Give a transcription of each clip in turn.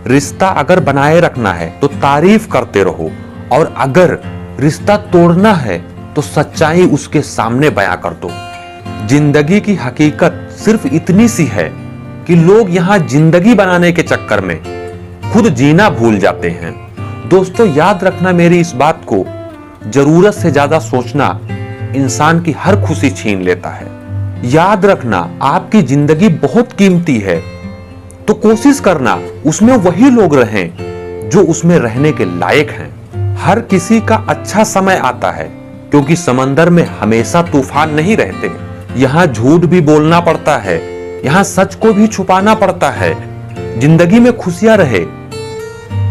रिश्ता अगर बनाए रखना है तो तारीफ करते रहो, और अगर रिश्ता तोड़ना है तो सच्चाई उसके सामने बयां कर दो। जिंदगी की हकीकत सिर्फ इतनी सी है कि लोग यहां जिंदगी बनाने के चक्कर में खुद जीना भूल जाते हैं। दोस्तों, याद रखना मेरी इस बात को, जरूरत से ज्यादा सोचना इंसान की हर खुशी छीन लेता है। याद रखना, आपकी जिंदगी बहुत कीमती है, तो कोशिश करना उसमें वही लोग रहें जो उसमें रहने के लायक हैं। हर किसी का अच्छा समय आता है, क्योंकि समंदर में हमेशा तूफान नहीं रहते। यहाँ झूठ भी बोलना पड़ता है, यहाँ सच को भी छुपाना पड़ता है। जिंदगी में खुशियां रहे,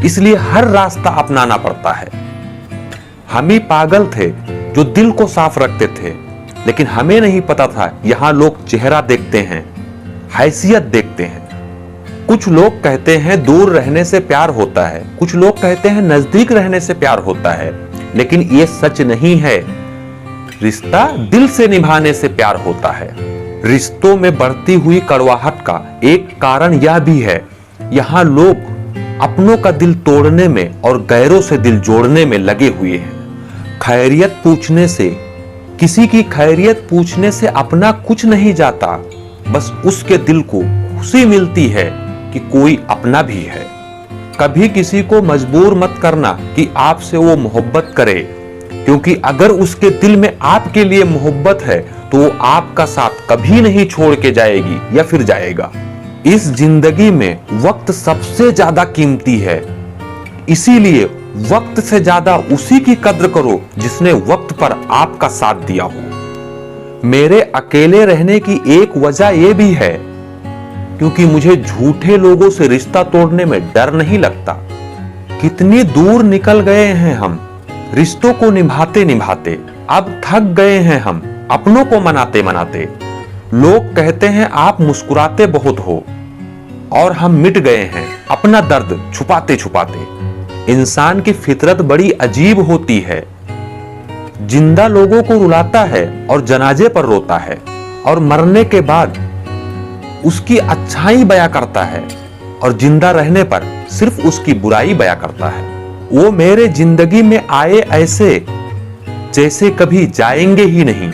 इसलिए हर रास्ता अपनाना पड़ता है। हम ही पागल थे जो दिल को साफ रखते थे, लेकिन हमें नहीं पता था यहां लोग चेहरा देखते हैं, हैसियत देखते हैं। कुछ लोग कहते हैं दूर रहने से प्यार होता है, कुछ लोग कहते हैं नजदीक रहने से प्यार होता है, लेकिन यह सच नहीं है। रिश्ता दिल से निभाने से प्यार होता है। रिश्तों में बढ़ती हुई कड़वाहट का एक कारण यह भी है, यहां लोग अपनों का दिल तोड़ने में और गैरों से दिल जोड़ने में लगे हुए हैं। खैरियत पूछने से, किसी की खैरियत पूछने से अपना कुछ नहीं जाता, बस उसके दिल को खुशी मिलती है कि कोई अपना भी है। कभी किसी को मजबूर मत करना कि आपसे वो मोहब्बत करे, क्योंकि अगर उसके दिल में आपके लिए मोहब्बत है तो वो आपका साथ कभी नहीं छोड़ के जाएगी या फिर जाएगा। इस जिंदगी में वक्त सबसे ज्यादा कीमती है, इसीलिए वक्त से ज्यादा उसी की कद्र करो जिसने वक्त पर आपका साथ दिया हो। मेरे अकेले रहने की एक वजह यह भी है क्योंकि मुझे झूठे लोगों से रिश्ता तोड़ने में डर नहीं लगता। कितनी दूर निकल गए हैं हम रिश्तों को निभाते निभाते, अब थक गए हैं हम अपनों को मनाते मनाते। लोग कहते हैं आप मुस्कुराते बहुत हो, और हम मिट गए हैं अपना दर्द छुपाते छुपाते। इंसान की फितरत बड़ी अजीब होती है, जिंदा लोगों को रुलाता है और जनाजे पर रोता है, और मरने के बाद उसकी अच्छाई बयां करता है, और जिंदा रहने पर सिर्फ उसकी बुराई बयां करता है। वो मेरे जिंदगी में आए ऐसे जैसे कभी जाएंगे ही नहीं,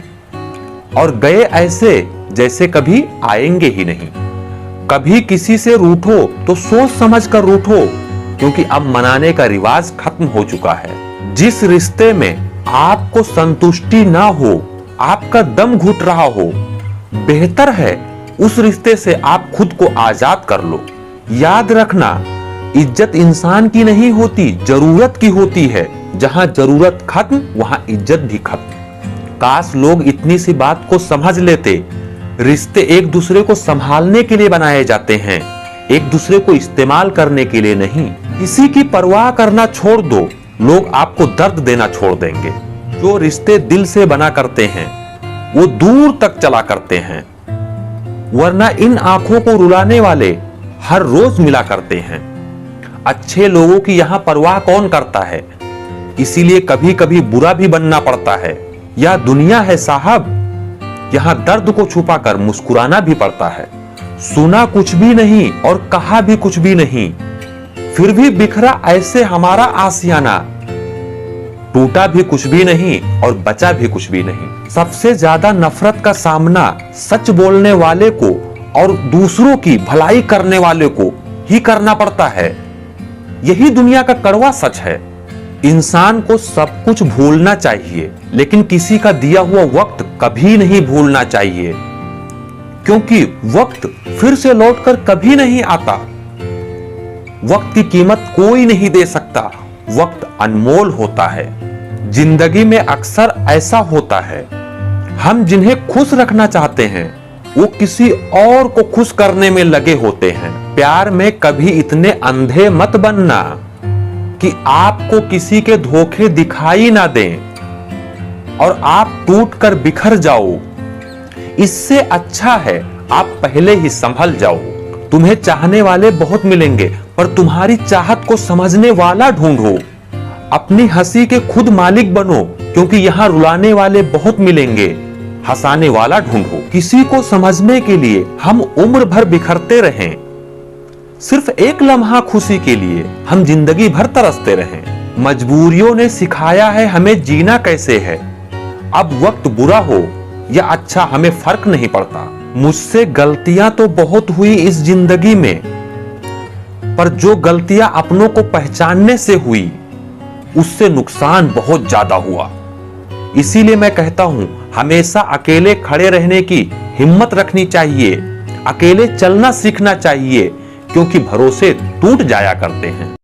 और गए ऐसे जैसे कभी आएंगे ही नहीं। कभी किसी से रूठो तो सोच समझ कर रूठो, क्योंकि अब मनाने का रिवाज खत्म हो चुका है। जिस रिश्ते में आपको संतुष्टि ना हो, आपका दम घुट रहा हो, बेहतर है उस रिश्ते से आप खुद को आजाद कर लो। याद रखना, इज्जत इंसान की नहीं होती, जरूरत की होती है। जहां जरूरत खत्म वहां इज्जत भी खत्म। काश लोग इतनी सी बात को समझ लेते। रिश्ते एक दूसरे को संभालने के लिए बनाए जाते हैं, एक दूसरे को इस्तेमाल करने के लिए नहीं। किसी की परवाह करना छोड़ दो, लोग आपको दर्द देना छोड़ देंगे। जो रिश्ते दिल से बना करते हैं वो दूर तक चला करते हैं, वरना इन आंखों को रुलाने वाले हर रोज मिला करते हैं। अच्छे लोगों की यहां परवाह कौन करता है, इसीलिए कभी कभी बुरा भी बनना पड़ता है। यह दुनिया है साहब, यहां दर्द को छुपाकर मुस्कुराना भी पड़ता है। सुना कुछ भी नहीं और कहा भी कुछ भी नहीं, फिर भी बिखरा ऐसे हमारा आशियाना। टूटा भी कुछ भी नहीं और बचा भी कुछ भी नहीं। सबसे ज्यादा नफरत का सामना सच बोलने वाले को और दूसरों की भलाई करने वाले को ही करना पड़ता है। यही दुनिया का कड़वा सच है। इंसान को सब कुछ भूलना चाहिए, लेकिन किसी का दिया हुआ वक्त कभी नहीं भूलना चाहिए, क्योंकि वक्त फिर से लौटकर कभी नहीं आता। वक्त की कीमत कोई नहीं दे सकता, वक्त अनमोल होता है। जिंदगी में अक्सर ऐसा होता है, हम जिन्हें खुश रखना चाहते हैं वो किसी और को खुश करने में लगे होते हैं। प्यार में कभी इतने अंधे मत बनना कि आपको किसी के धोखे दिखाई ना दें और आप टूट कर बिखर जाओ। इससे अच्छा है आप पहले ही संभल जाओ। तुम्हें चाहने वाले बहुत मिलेंगे, पर तुम्हारी चाहत को समझने वाला ढूंढो। अपनी हंसी के खुद मालिक बनो, क्योंकि यहां रुलाने वाले बहुत मिलेंगे, हंसाने वाला ढूंढो। किसी को समझने के लिए हम उम्र भर बिखरते रहें, सिर्फ एक लम्हा खुशी के लिए हम जिंदगी भर तरसते रहें। मजबूरियों ने सिखाया है हमें जीना कैसे है। अब वक्त बुरा हो या अच्छा हमें फर्क नहीं पड़ता। मुझसे गलतियां तो बहुत हुई इस जिंदगी में, पर जो गलतियां अपनों को पहचानने से हुई उससे नुकसान बहुत ज्यादा हुआ। इसीलिए मैं कहता हूं, हमेशा अकेले खड़े रहने की हिम्मत रखनी चाहिए, अकेले चलना सीखना चाहिए, क्योंकि भरोसे टूट जाया करते हैं।